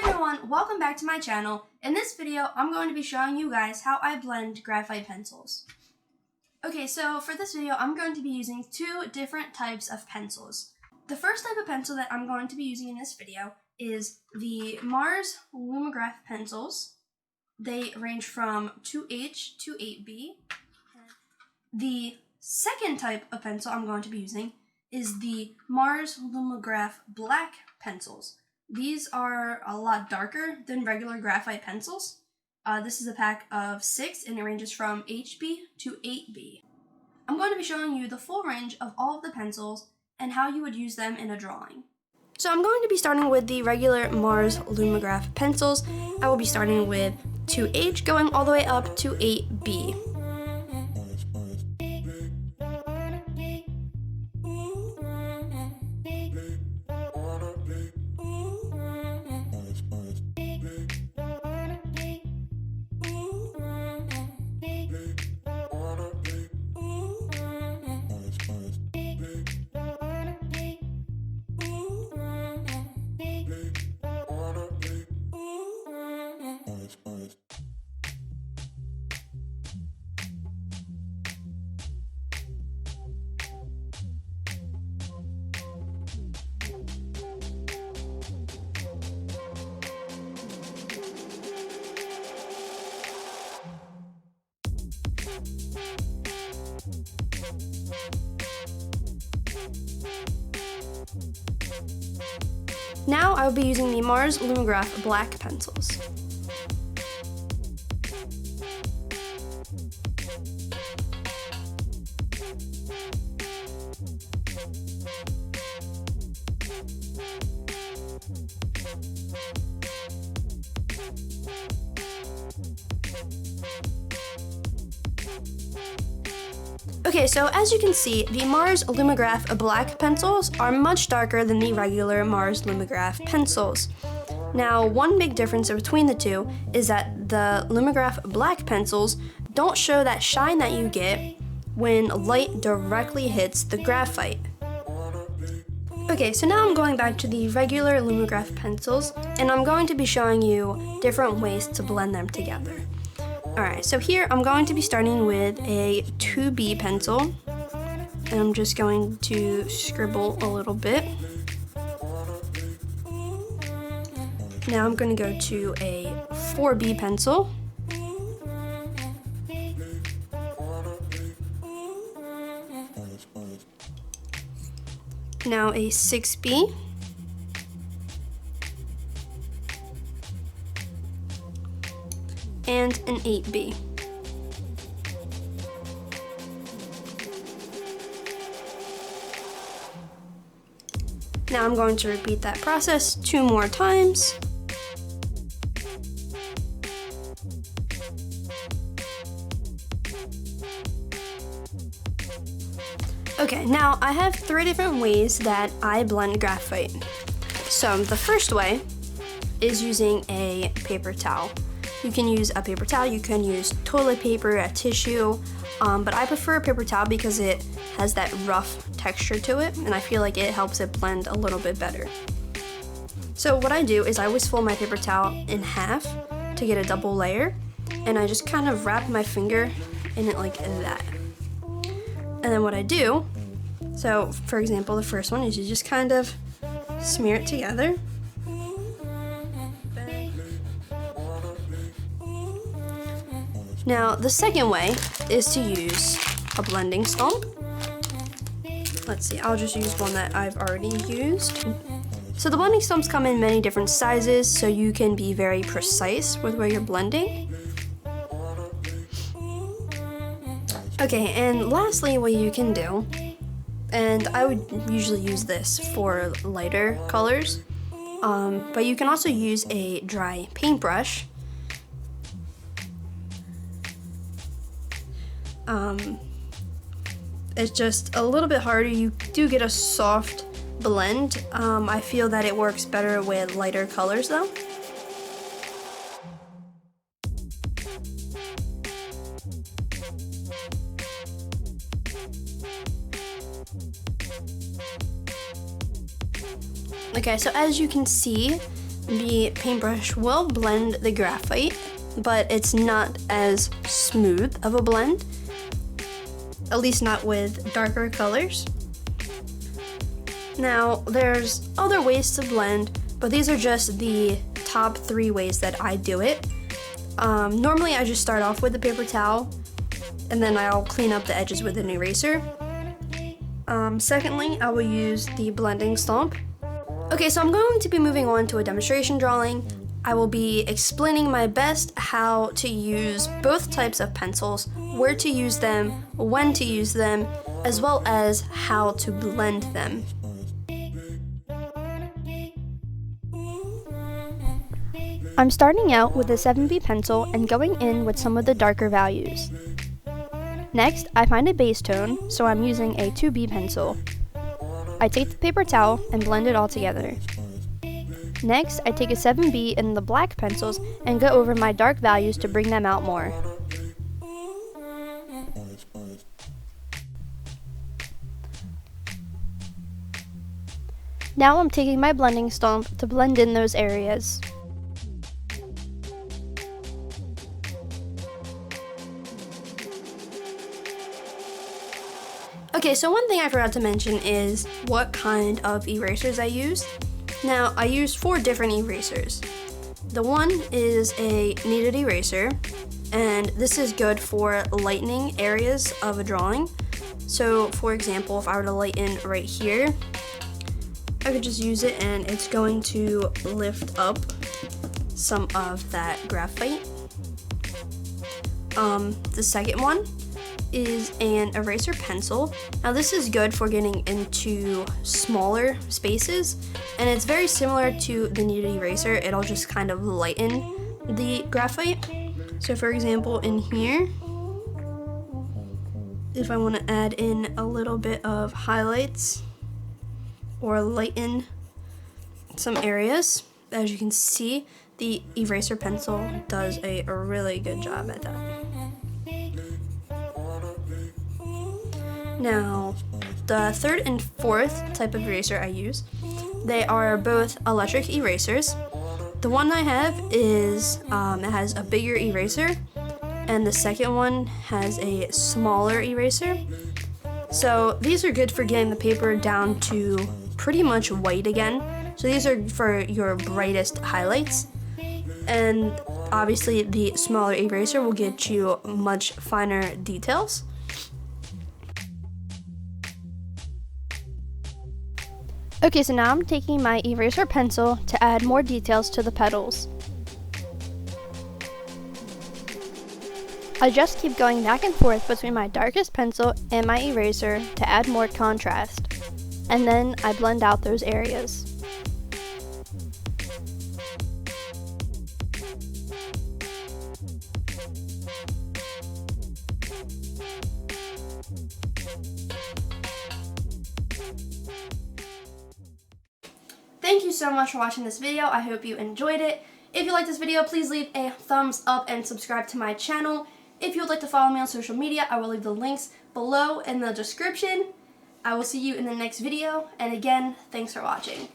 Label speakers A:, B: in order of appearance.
A: everyone, welcome back to my channel. In this video, I'm going to be showing you guys how I blend graphite pencils. Okay, so for this video, I'm going to be using two different types of pencils. The first type of pencil that I'm going to be using in this video is the Mars Lumograph pencils. They range from 2H to 8B. The second type of pencil I'm going to be using is the Mars Lumograph Black pencils. These are a lot darker than regular graphite pencils. This is a pack of 6 and it ranges from HB to 8B. I'm going to be showing you the full range of all of the pencils and how you would use them in a drawing. So I'm going to be starting with the regular Mars Lumograph pencils. I will be starting with 2H going all the way up to 8B. Now I will be using the Mars Lumograph Black pencils. Okay, so as you can see, the Mars Lumograph Black pencils are much darker than the regular Mars Lumograph pencils. Now, one big difference between the two is that the Lumograph Black pencils don't show that shine that you get when light directly hits the graphite. Okay, so now I'm going back to the regular Lumograph pencils, and I'm going to be showing you different ways to blend them together. Alright, so here I'm going to be starting with a 2B pencil, and I'm just going to scribble a little bit. Now I'm going to go to a 4B pencil. Now a 6B. And an 8B. Now I'm going to repeat that process 2 more times. Okay, now I have 3 different ways that I blend graphite. So the first way is using a paper towel. You can use a paper towel, you can use toilet paper, a tissue, but I prefer a paper towel because it has that rough texture to it, and I feel like it helps it blend a little bit better. So what I do is I always fold my paper towel in half to get a double layer, and I just kind of wrap my finger in it like that. And then what I do, so for example, the first one is you just kind of smear it together. Now, the second way is to use a blending stump. Let's see, I'll just use one that I've already used. So the blending stumps come in many different sizes, so you can be very precise with where you're blending. Okay, and lastly, what you can do, and I would usually use this for lighter colors, but you can also use a dry paintbrush. It's just a little bit harder. You do get a soft blend. I feel that it works better with lighter colors though. Okay, so as you can see, the paintbrush will blend the graphite, but it's not as smooth of a blend, at least not with darker colors. Now, there's other ways to blend, but these are just the top 3 ways that I do it. Normally I just start off with the paper towel, and then I'll clean up the edges with an eraser. Secondly, I will use the blending stump. Okay, so I'm going to be moving on to a demonstration drawing. I will be explaining my best how to use both types of pencils, where to use them, when to use them, as well as how to blend them. I'm starting out with a 7B pencil and going in with some of the darker values. Next, I find a base tone, so I'm using a 2B pencil. I take the paper towel and blend it all together. Next, I take a 7B and the black pencils and go over my dark values to bring them out more. Now I'm taking my blending stump to blend in those areas. Okay, so one thing I forgot to mention is what kind of erasers I use. Now, I use 4 different erasers. The one is a kneaded eraser, and this is good for lightening areas of a drawing. So, for example, if I were to lighten right here, I could just use it and it's going to lift up some of that graphite. The second one is an eraser pencil. Now this is good for getting into smaller spaces, and it's very similar to the kneaded eraser. It'll just kind of lighten the graphite. So for example, in here, if I want to add in a little bit of highlights or lighten some areas, as you can see, the eraser pencil does a really good job at that. Now, the third and fourth type of eraser I use, they are both electric erasers. The one I have is, it has a bigger eraser, and the second one has a smaller eraser. So these are good for getting the paper down to pretty much white again. So these are for your brightest highlights. And obviously the smaller eraser will get you much finer details. Okay, so now I'm taking my eraser pencil to add more details to the petals. I just keep going back and forth between my darkest pencil and my eraser to add more contrast, and then I blend out those areas. Thank you so much for watching this video. I hope you enjoyed it. If you liked this video, please leave a thumbs up and subscribe to my channel. If you would like to follow me on social media, I will leave the links below in the description. I will see you in the next video, and again, thanks for watching.